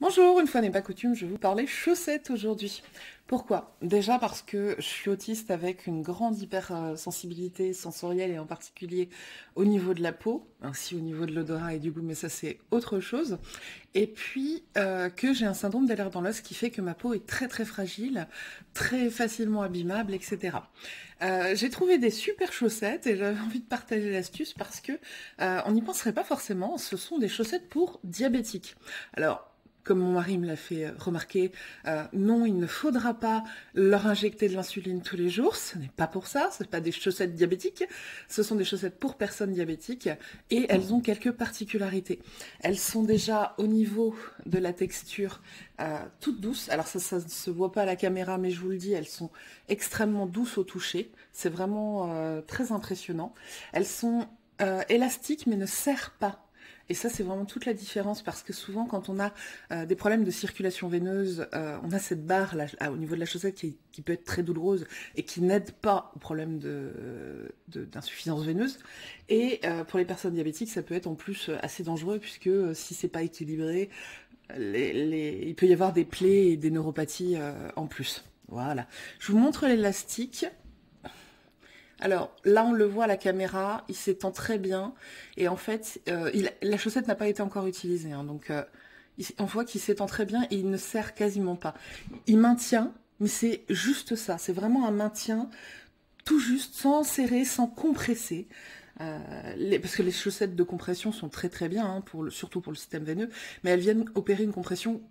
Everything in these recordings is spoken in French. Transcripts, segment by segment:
Bonjour, une fois n'est pas coutume, je vais vous parler chaussettes aujourd'hui. Pourquoi? Déjà parce que je suis autiste avec une grande hypersensibilité sensorielle et en particulier au niveau de la peau, ainsi au niveau de l'odorat et du goût, mais ça c'est autre chose. Et puis que j'ai un syndrome d'alerte dans l'os qui fait que ma peau est très très fragile, très facilement abîmable, etc. J'ai trouvé des super chaussettes et j'avais envie de partager l'astuce parce que on n'y penserait pas forcément, ce sont des chaussettes pour diabétiques. Alors, comme mon mari me l'a fait remarquer, non, il ne faudra pas leur injecter de l'insuline tous les jours. Ce n'est pas pour ça. Ce n'est pas des chaussettes diabétiques. Ce sont des chaussettes pour personnes diabétiques et elles ont quelques particularités. Elles sont déjà au niveau de la texture toutes douces. Alors ça ne se voit pas à la caméra, mais je vous le dis, elles sont extrêmement douces au toucher. C'est vraiment très impressionnant. Elles sont élastiques mais ne serrent pas. Et ça, c'est vraiment toute la différence parce que souvent, quand on a des problèmes de circulation veineuse, on a cette barre là, au niveau de la chaussette qui peut être très douloureuse et qui n'aide pas au problème d'insuffisance veineuse. Et pour les personnes diabétiques, ça peut être en plus assez dangereux puisque si c'est pas équilibré, il peut y avoir des plaies et des neuropathies en plus. Voilà. Je vous montre l'élastique. Alors là, on le voit à la caméra, il s'étend très bien. Et en fait, la chaussette n'a pas été encore utilisée. Hein, donc, on voit qu'il s'étend très bien et il ne serre quasiment pas. Il maintient, mais c'est juste ça. C'est vraiment un maintien tout juste, sans serrer, sans compresser. Parce que les chaussettes de compression sont très très bien, hein, surtout pour le système veineux. Mais elles viennent opérer une compression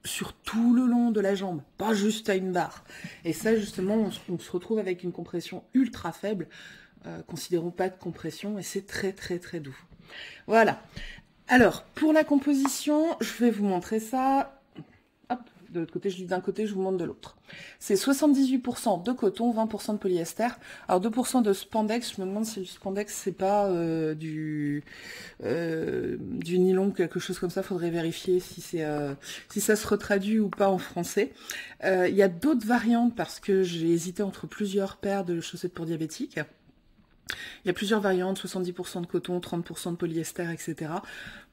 sur tout le long de la jambe, pas juste à une barre. Et ça, justement, on se retrouve avec une compression ultra faible, considérons pas de compression, et c'est très très très doux. Voilà. Alors, pour la composition, je vais vous montrer ça. Hop, de l'autre côté, je dis d'un côté, je vous montre de l'autre. C'est 78% de coton, 20% de polyester. Alors 2% de spandex, je me demande si le spandex c'est pas du nylon, quelque chose comme ça, faudrait vérifier si ça se retraduit ou pas en français. Il y a d'autres variantes parce que j'ai hésité entre plusieurs paires de chaussettes pour diabétiques. Il y a plusieurs variantes, 70% de coton, 30% de polyester, etc.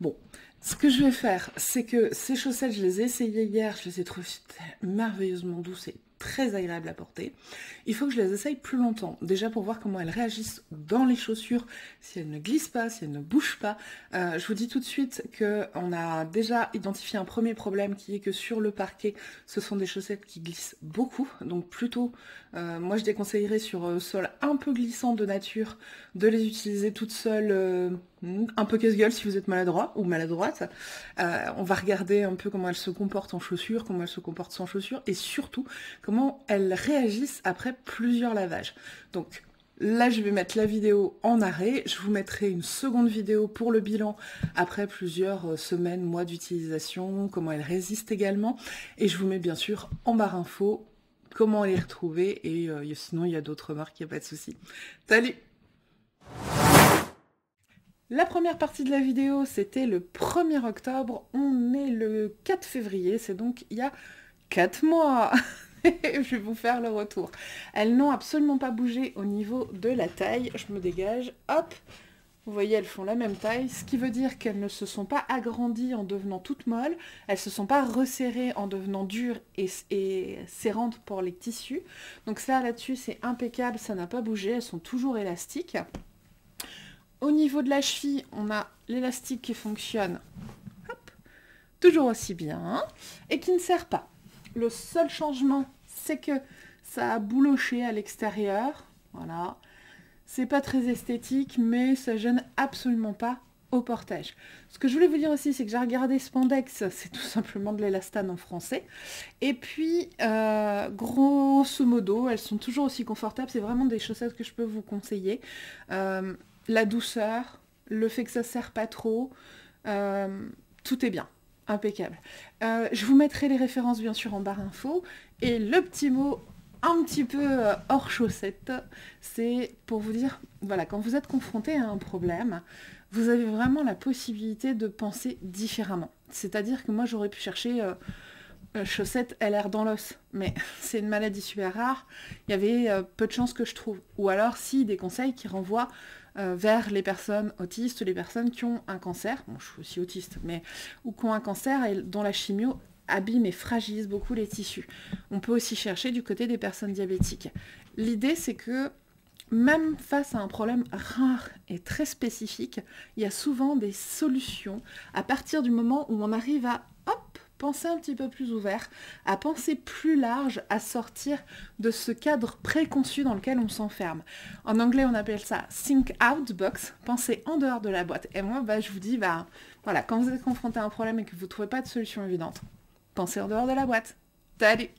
Bon, ce que je vais faire, c'est que ces chaussettes, je les ai essayées hier, je les ai trouvées merveilleusement douces et très agréables à porter. Il faut que je les essaye plus longtemps, déjà pour voir comment elles réagissent dans les chaussures, si elles ne glissent pas, si elles ne bougent pas. Je vous dis tout de suite qu'on a déjà identifié un premier problème qui est que sur le parquet, ce sont des chaussettes qui glissent beaucoup, donc plutôt, moi je déconseillerais sur sol un peu glissant de nature, de les utiliser toutes seules, un peu casse-gueule si vous êtes maladroit ou maladroite. On va regarder un peu comment elles se comportent en chaussures, comment elles se comportent sans chaussures, et surtout comment elles réagissent après plusieurs lavages. Donc là, je vais mettre la vidéo en arrêt. Je vous mettrai une seconde vidéo pour le bilan après plusieurs semaines, mois d'utilisation, comment elles résistent également. Et je vous mets bien sûr en barre info comment les retrouver. Et sinon, il y a d'autres marques, il n'y a pas de souci. Salut! La première partie de la vidéo, c'était le 1er octobre. On est le 4 février, c'est donc il y a 4 mois. Je vais vous faire le retour. Elles n'ont absolument pas bougé au niveau de la taille. Je me dégage, hop. Vous voyez, elles font la même taille, ce qui veut dire qu'elles ne se sont pas agrandies en devenant toutes molles, elles ne se sont pas resserrées en devenant dures et serrantes pour les tissus. Donc ça, là-dessus, c'est impeccable, ça n'a pas bougé, elles sont toujours élastiques. Au niveau de la cheville, on a l'élastique qui fonctionne hop, toujours aussi bien et qui ne serre pas. Le seul changement, c'est que ça a bouloché à l'extérieur. Voilà. C'est pas très esthétique, mais ça gêne absolument pas au portage. Ce que je voulais vous dire aussi, c'est que j'ai regardé Spandex, c'est tout simplement de l'élastane en français. Et puis, grosso modo, elles sont toujours aussi confortables. C'est vraiment des chaussettes que je peux vous conseiller. La douceur, le fait que ça ne serre pas trop, tout est bien. Impeccable. Je vous mettrai les références bien sûr en barre info. Et le petit mot un petit peu hors chaussette, c'est pour vous dire, voilà, quand vous êtes confronté à un problème, vous avez vraiment la possibilité de penser différemment. C'est-à-dire que moi j'aurais pu chercher chaussettes LR dans l'os, mais c'est une maladie super rare, il y avait peu de chances que je trouve. Ou alors si, des conseils qui renvoient vers les personnes autistes, les personnes qui ont un cancer, bon, je suis aussi autiste, mais ou qui ont un cancer et dont la chimio abîme et fragilise beaucoup les tissus. On peut aussi chercher du côté des personnes diabétiques. L'idée, c'est que même face à un problème rare et très spécifique, il y a souvent des solutions à partir du moment où on arrive à, hop, penser un petit peu plus ouvert, à penser plus large, à sortir de ce cadre préconçu dans lequel on s'enferme. En anglais, on appelle ça think out the box, penser en dehors de la boîte. Et moi, je vous dis, voilà, quand vous êtes confronté à un problème et que vous ne trouvez pas de solution évidente, pensez en dehors de la boîte. Salut!